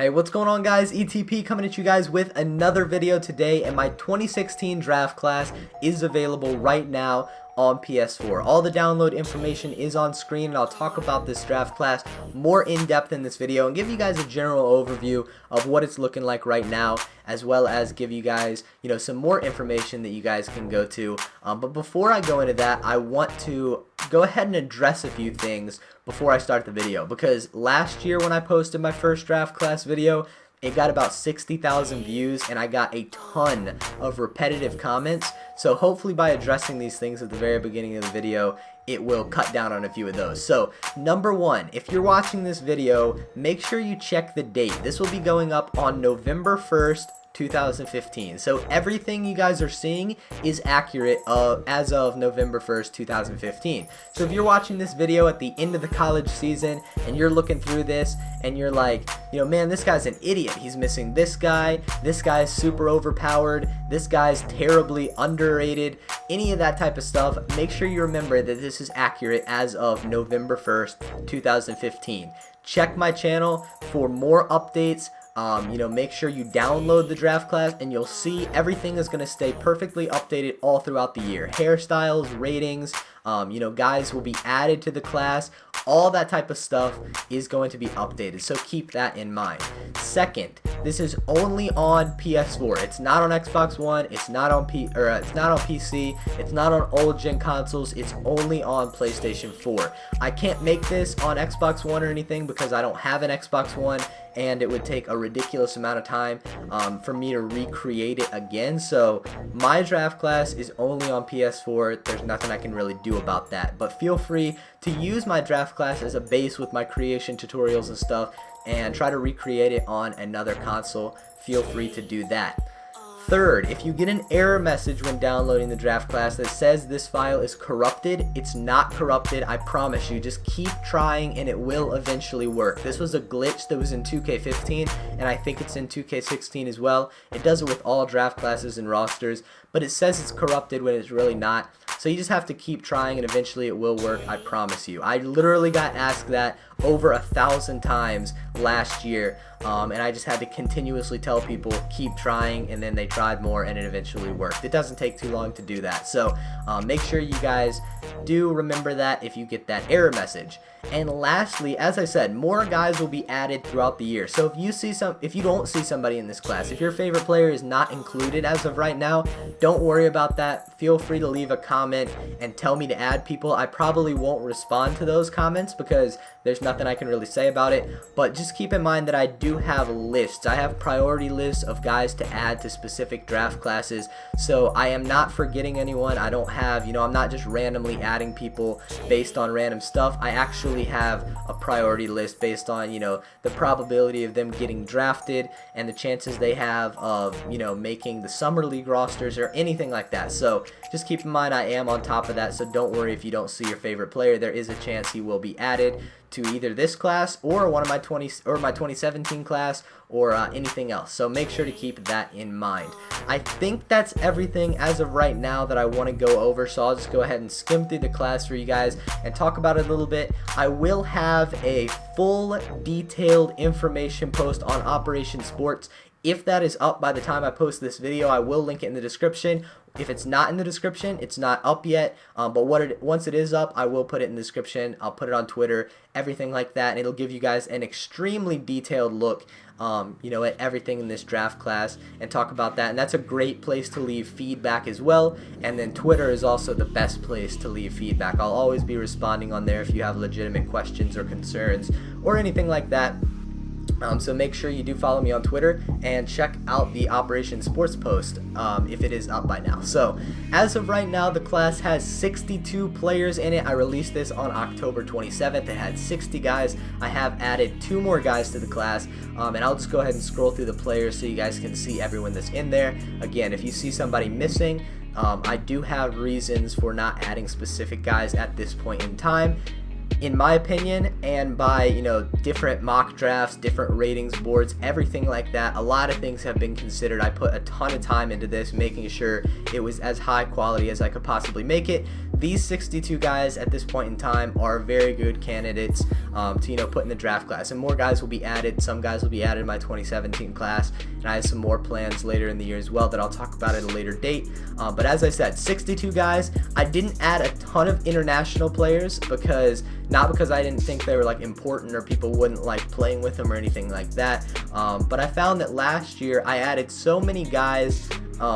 Hey, what's going on, guys? ETP coming at you guys with another video today, and my 2016 draft class is available right now on PS4. All the download information is on screen, and I'll talk about this draft class more in depth in this video and give you guys a general overview of what it's looking like right now, as well as give you guys, some more information that you guys can go to. But before I go into that, I want to go ahead and address a few things before I start the video, because last year when I posted my first draft class video, it got about 60,000 views and I got a ton of repetitive comments. So hopefully by addressing these things at the very beginning of the video, it will cut down on a few of those. So number one, if you're watching this video, make sure you check the date. This will be going up on November 1st, 2015. So everything you guys are seeing is accurate as of November 1st, 2015. So if you're watching this video at the end of the college season and you're looking through this and you're like, man, this guy's an idiot. He's missing this guy. This guy's super overpowered. This guy's terribly underrated. Any of that type of stuff, make sure you remember that this is accurate as of November 1st, 2015. Check my channel for more updates. Make sure you download the draft class and you'll see everything is going to stay perfectly updated all throughout the year. Hairstyles, ratings, guys will be added to the class. All that type of stuff is going to be updated, so keep that in mind. Second, this is only on PS4. It's not on Xbox One. It's not on PC. It's not on old gen consoles. It's only on PlayStation 4. I can't make this on Xbox One or anything because I don't have an Xbox One, and it would take a ridiculous amount of time for me to recreate it again. So my draft class is only on PS4. There's nothing I can really do about that, but feel free to use my draft class as a base with my creation tutorials and stuff and try to recreate it on another console. Feel free to do that. Third, if you get an error message when downloading the draft class that says this file is corrupted, it's not corrupted, I promise you. Just keep trying and it will eventually work. This was a glitch that was in 2K15 and I think it's in 2K16 as well. It does it with all draft classes and rosters, but it says it's corrupted when it's really not. So you just have to keep trying and eventually it will work, I promise you. I literally got asked that over 1,000 times last year, and I just had to continuously tell people keep trying, and then they tried more and it eventually worked. It doesn't take too long to do that, so make sure you guys do remember that if you get that error message. And lastly, as I said, more guys will be added throughout the year. So if you don't see somebody in this class, if your favorite player is not included as of right now, don't worry about that. Feel free to leave a comment and tell me to add people. I probably won't respond to those comments because there's nothing I can really say about it, but just keep in mind that I do have lists. I have priority lists of guys to add to specific draft classes, so I am not forgetting anyone. I don't have, I'm not just randomly adding people based on random stuff. I actually have a priority list based on, the probability of them getting drafted and the chances they have of, making the summer league rosters or anything like that. So just keep in mind I am on top of that, so don't worry if you don't see your favorite player. There is a chance he will be added to either this class or one of my 2017 class or anything else. So make sure to keep that in mind. I think that's everything as of right now that I want to go over, so I'll just go ahead and skim through the class for you guys and talk about it a little bit. I will have a full detailed information post on Operation Sports. If that is up by the time I post this video, I will link it in the description. If it's not in the description, it's not up yet, but once it is up, I will put it in the description. I'll put it on Twitter, everything like that, and it'll give you guys an extremely detailed look at everything in this draft class and talk about that. And that's a great place to leave feedback as well. And then Twitter is also the best place to leave feedback. I'll always be responding on there if you have legitimate questions or concerns or anything like that. So make sure you do follow me on Twitter and check out the Operation Sports post if it is up by now. So as of right now, the class has 62 players in it. I released this on October 27th. It had 60 guys. I have added 2 more guys to the class, and I'll just go ahead and scroll through the players so you guys can see everyone that's in there. Again, if you see somebody missing, I do have reasons for not adding specific guys at this point in time. In my opinion, and by different mock drafts, different ratings boards, everything like that, a lot of things have been considered. I put a ton of time into this, making sure it was as high quality as I could possibly make it. these 62 guys at this point in time are very good candidates to put in the draft class, and more guys will be added. Some guys will be added in my 2017 class, and I have some more plans later in the year as well that I'll talk about at a later date. But as I said, 62 guys. I didn't add a ton of international players not because I didn't think they were like important or people wouldn't like playing with them or anything like that, but I found that last year I added so many guys,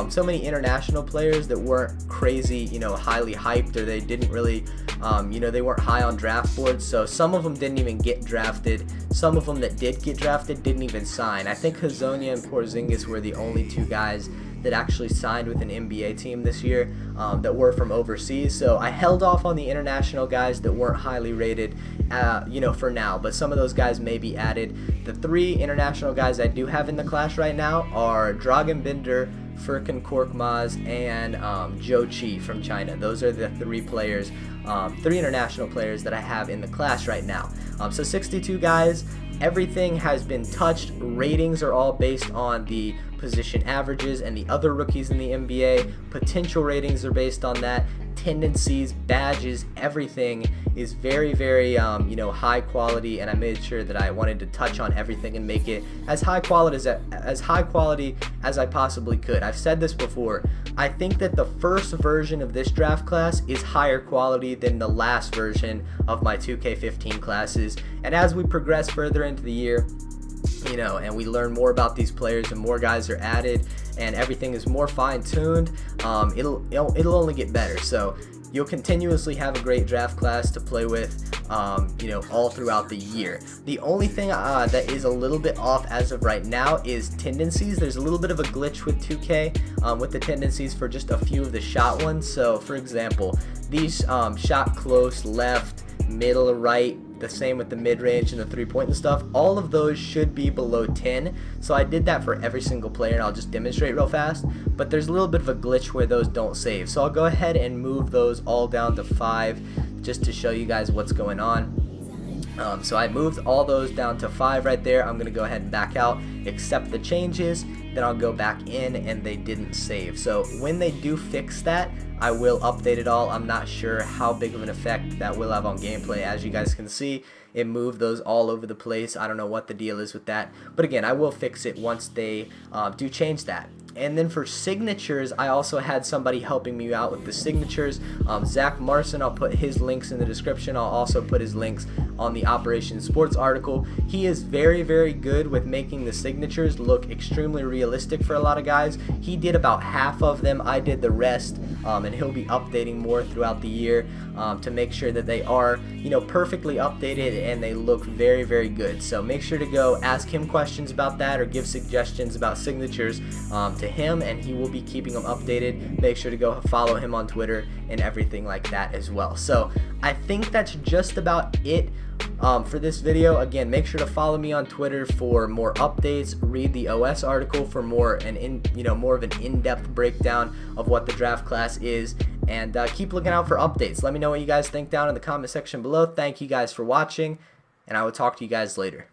so many international players that weren't crazy, highly hyped, or they didn't really, they weren't high on draft boards. So some of them didn't even get drafted. Some of them that did get drafted didn't even sign. I think Hazonia and Porzingis were the only two guys that actually signed with an NBA team this year that were from overseas. So I held off on the international guys that weren't highly rated, for now, but some of those guys may be added. The 3 international guys I do have in the class right now are Dragan Binder, Furkan Korkmaz, and Zhou Qi from China. Those are the 3 players, 3 international players that I have in the class right now. So 62 guys. Everything has been touched. Ratings are all based on the position averages and the other rookies in the NBA. Potential ratings are based on that. Tendencies, badges, everything is very, very high quality, and I made sure that I wanted to touch on everything and make it as high quality as I possibly could. I've said this before. I think that the first version of this draft class is higher quality than the last version of my 2K15 classes, and as we progress further into the year, and we learn more about these players and more guys are added and everything is more fine-tuned, it'll only get better. So you'll continuously have a great draft class to play with, all throughout the year. The only thing that is a little bit off as of right now is tendencies. There's a little bit of a glitch with 2K with the tendencies for just a few of the shot ones. So for example, these shot close, left, middle, right, the same with the mid-range and the three-point and stuff, all of those should be below 10. So I did that for every single player, and I'll just demonstrate real fast, but there's a little bit of a glitch where those don't save. So I'll go ahead and move those all down to 5 just to show you guys what's going on. So I moved all those down to 5 right there. I'm going to go ahead and back out, accept the changes, then I'll go back in, and they didn't save. So when they do fix that, I will update it all. I'm not sure how big of an effect that will have on gameplay. As you guys can see, it moved those all over the place. I don't know what the deal is with that, but again, I will fix it once they do change that. And then for signatures, I also had somebody helping me out with the signatures. Zach Marson, I'll put his links in the description. I'll also put his links on the Operation Sports article. He is very, very good with making the signatures look extremely realistic for a lot of guys. He did about half of them. I did the rest, and he'll be updating more throughout the year to make sure that they are, perfectly updated and they look very, very good. So make sure to go ask him questions about that or give suggestions about signatures to him, and he will be keeping them updated. Make sure to go follow him on Twitter and everything like that as well. So I think that's just about it for this video. Again, make sure to follow me on Twitter for more updates. Read the OS article for more of an in-depth breakdown of what the draft class is, and keep looking out for updates. Let me know what you guys think down in the comment section below. Thank you guys for watching, and I will talk to you guys later.